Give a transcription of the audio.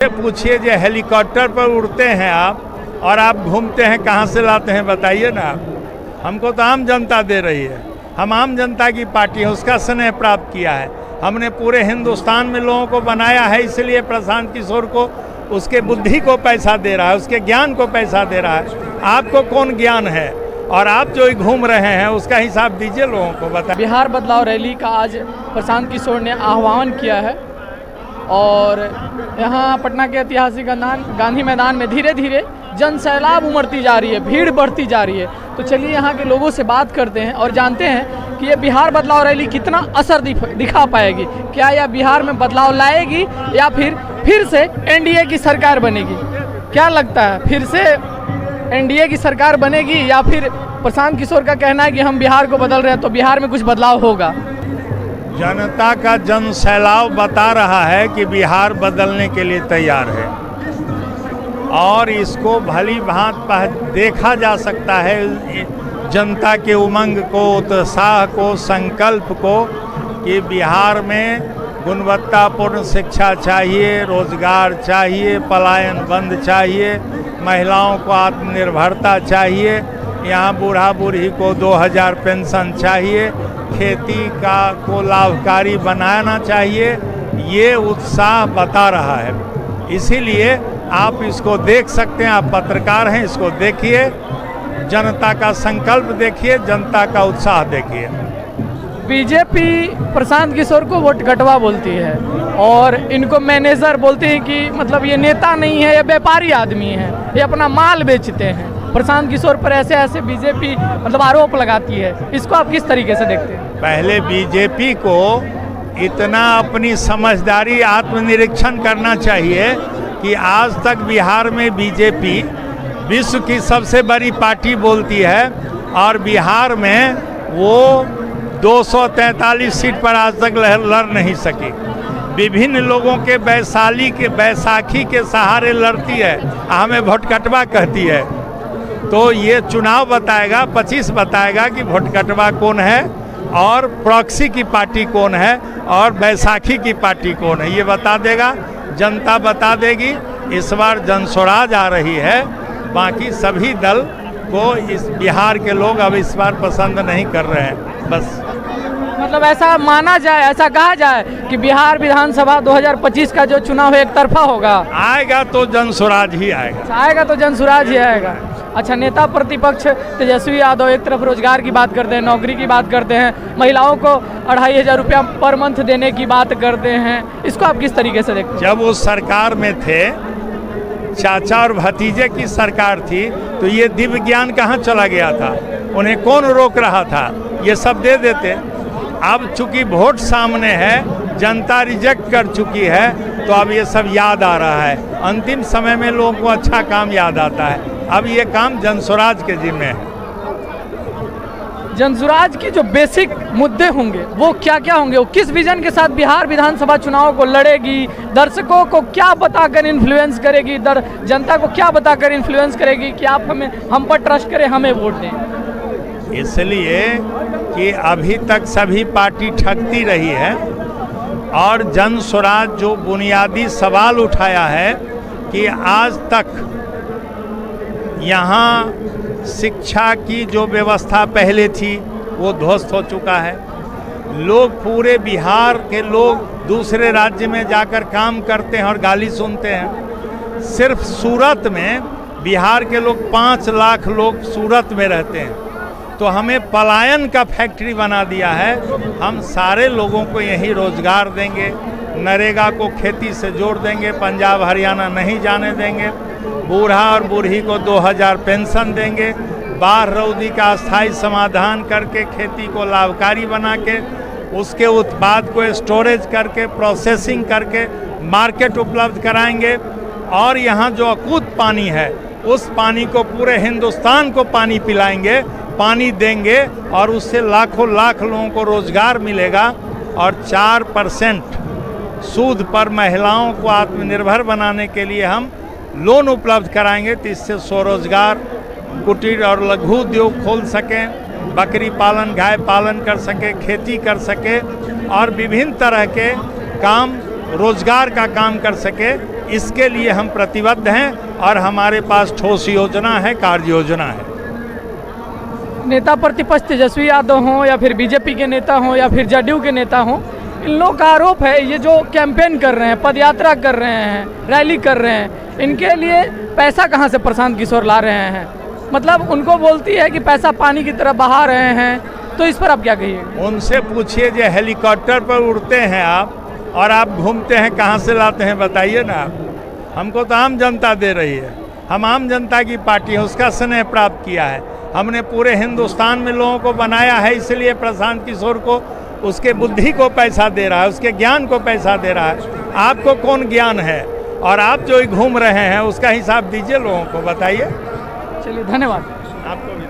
पूछिए जो हेलीकॉप्टर पर उड़ते हैं आप और आप घूमते हैं, कहाँ से लाते हैं बताइए ना आप। हमको तो आम जनता दे रही है, हम आम जनता की पार्टी है, उसका स्नेह प्राप्त किया है हमने। पूरे हिंदुस्तान में लोगों को बनाया है, इसलिए प्रशांत किशोर को उसके बुद्धि को पैसा दे रहा है, उसके ज्ञान को पैसा दे रहा है। आपको कौन ज्ञान है और आप जो घूम रहे हैं उसका हिसाब दीजिए, लोगों को बताइए। बिहार बदलाव रैली का आज प्रशांत किशोर ने आह्वान किया है और यहाँ पटना के ऐतिहासिक गांधी मैदान में धीरे धीरे जन सैलाब उमड़ती जा रही है, भीड़ बढ़ती जा रही है। तो चलिए यहाँ के लोगों से बात करते हैं और जानते हैं कि ये बिहार बदलाव रैली कितना असर दिखा पाएगी। क्या यह बिहार में बदलाव लाएगी या फिर से एनडीए की सरकार बनेगी? क्या लगता है, फिर से एनडीए की सरकार बनेगी या फिर प्रशांत किशोर का कहना है कि हम बिहार को बदल रहे हैं तो बिहार में कुछ बदलाव होगा? जनता का जन सैलाब बता रहा है कि बिहार बदलने के लिए तैयार है और इसको भली भांत देखा जा सकता है जनता के उमंग को, उत्साह को, संकल्प को कि बिहार में गुणवत्तापूर्ण शिक्षा चाहिए, रोजगार चाहिए, पलायन बंद चाहिए, महिलाओं को आत्मनिर्भरता चाहिए, यहाँ बूढ़ा बूढ़ी को 2000 पेंशन चाहिए, खेती को लाभकारी बनाना चाहिए। ये उत्साह बता रहा है, इसीलिए आप इसको देख सकते हैं। आप पत्रकार हैं, इसको देखिए, जनता का संकल्प देखिए, जनता का उत्साह देखिए। बीजेपी प्रशांत किशोर को वोट घटवा बोलती है और इनको मैनेजर बोलते हैं कि मतलब ये नेता नहीं है, ये व्यापारी आदमी है, ये अपना माल बेचते हैं। प्रशांत किशोर पर ऐसे बीजेपी मतलब आरोप लगाती है, इसको आप किस तरीके से देखते हैं? पहले बीजेपी को इतना अपनी समझदारी, आत्मनिरीक्षण करना चाहिए कि आज तक बिहार में बीजेपी विश्व की सबसे बड़ी पार्टी बोलती है और बिहार में वो 243 सीट पर आज तक लड़ नहीं सकी। विभिन्न लोगों के बैसाखी के सहारे लड़ती है, हमें भोटकटवा कहती है। तो ये चुनाव बताएगा, 25 बताएगा कि भोटकटवा कौन है और प्रॉक्सी की पार्टी कौन है और बैसाखी की पार्टी कौन है, ये बता देगा, जनता बता देगी। इस बार जनस्वराज आ रही है, बाकी सभी दल को इस बिहार के लोग अब इस बार पसंद नहीं कर रहे हैं। बस मतलब ऐसा माना जाए, ऐसा कहा जाए कि बिहार विधानसभा 2025 का जो चुनाव है एक तरफा होगा? आएगा तो जनस्वराज ही आएगा। आएगा तो जनस्वराज ही आएगा। अच्छा, नेता प्रतिपक्ष तेजस्वी यादव एक तरफ रोजगार की बात करते हैं, नौकरी की बात करते हैं, महिलाओं को 2500 रुपया पर मंथ देने की बात करते हैं, इसको आप किस तरीके से देखते हैं? जब वो सरकार में थे, चाचा और भतीजे की सरकार थी, तो ये दिव्य ज्ञान कहाँ चला गया था? उन्हें कौन रोक रहा था? ये सब दे देते। अब चूंकि वोट सामने है, जनता रिजेक्ट कर चुकी है, तो अब ये सब याद आ रहा है। अंतिम समय में लोगों को अच्छा काम याद आता है। अब ये काम जनस्वराज के जिम्मे है। जनस्वराज की जो बेसिक मुद्दे होंगे वो क्या क्या होंगे? वो किस विजन के साथ बिहार विधानसभा चुनाव को लड़ेगी? दर्शकों को क्या बताकर इन्फ्लुएंस करेगी? जनता को क्या बताकर इन्फ्लुएंस करेगी कि आप हम पर ट्रस्ट करें, हमें वोट दें? इसलिए कि अभी तक सभी पार्टी ठगती रही है और जनस्वराज जो बुनियादी सवाल उठाया है कि आज तक यहाँ शिक्षा की जो व्यवस्था पहले थी वो ध्वस्त हो चुका है। लोग, पूरे बिहार के लोग दूसरे राज्य में जाकर काम करते हैं और गाली सुनते हैं। सिर्फ सूरत में बिहार के लोग 5 लाख लोग सूरत में रहते हैं, तो हमें पलायन का फैक्ट्री बना दिया है। हम सारे लोगों को यहीं रोजगार देंगे, नरेगा को खेती से जोड़ देंगे, पंजाब हरियाणा नहीं जाने देंगे, बूढ़ा और बूढ़ी को 2000 पेंशन देंगे, बाढ़ रौदी का अस्थायी समाधान करके खेती को लाभकारी बना के उसके उत्पाद को स्टोरेज करके, प्रोसेसिंग करके मार्केट उपलब्ध कराएंगे। और यहाँ जो अकूत पानी है उस पानी को पूरे हिंदुस्तान को पानी पिलाएंगे, पानी देंगे और उससे लाखों लाख लोगों को रोजगार मिलेगा। और 4% सूद पर महिलाओं को आत्मनिर्भर बनाने के लिए हम लोन उपलब्ध कराएंगे, तो इससे स्वरोजगार, कुटीर और लघु उद्योग खोल सकें, बकरी पालन, गाय पालन कर सके, खेती कर सके और विभिन्न तरह के काम, रोजगार का काम कर सके। इसके लिए हम प्रतिबद्ध हैं और हमारे पास ठोस योजना है, कार्य योजना है। नेता प्रतिपक्ष तेजस्वी यादव हों या फिर बीजेपी के नेता हों या फिर जदयू के नेता हों, इन लोगों का आरोप है ये जो कैंपेन कर रहे हैं, पदयात्रा कर रहे हैं, रैली कर रहे हैं, इनके लिए पैसा कहाँ से प्रशांत किशोर ला रहे हैं। मतलब उनको बोलती है कि पैसा पानी की तरह बहा रहे हैं, तो इस पर आप क्या कहिएगा? उनसे पूछिए, जो हेलीकॉप्टर पर उड़ते हैं आप और आप घूमते हैं, कहाँ से लाते हैं बताइए ना आप। हमको तो आम जनता दे रही है, हम आम जनता की पार्टी है, उसका स्नेह प्राप्त किया है हमने। पूरे हिंदुस्तान में लोगों को बनाया है, इसलिए प्रशांत किशोर को उसके बुद्धि को पैसा दे रहा है, उसके ज्ञान को पैसा दे रहा है। आपको कौन ज्ञान है? और आप जो घूम रहे हैं उसका हिसाब दीजिए लोगों को, बताइए। चलिए, धन्यवाद। आपको भी।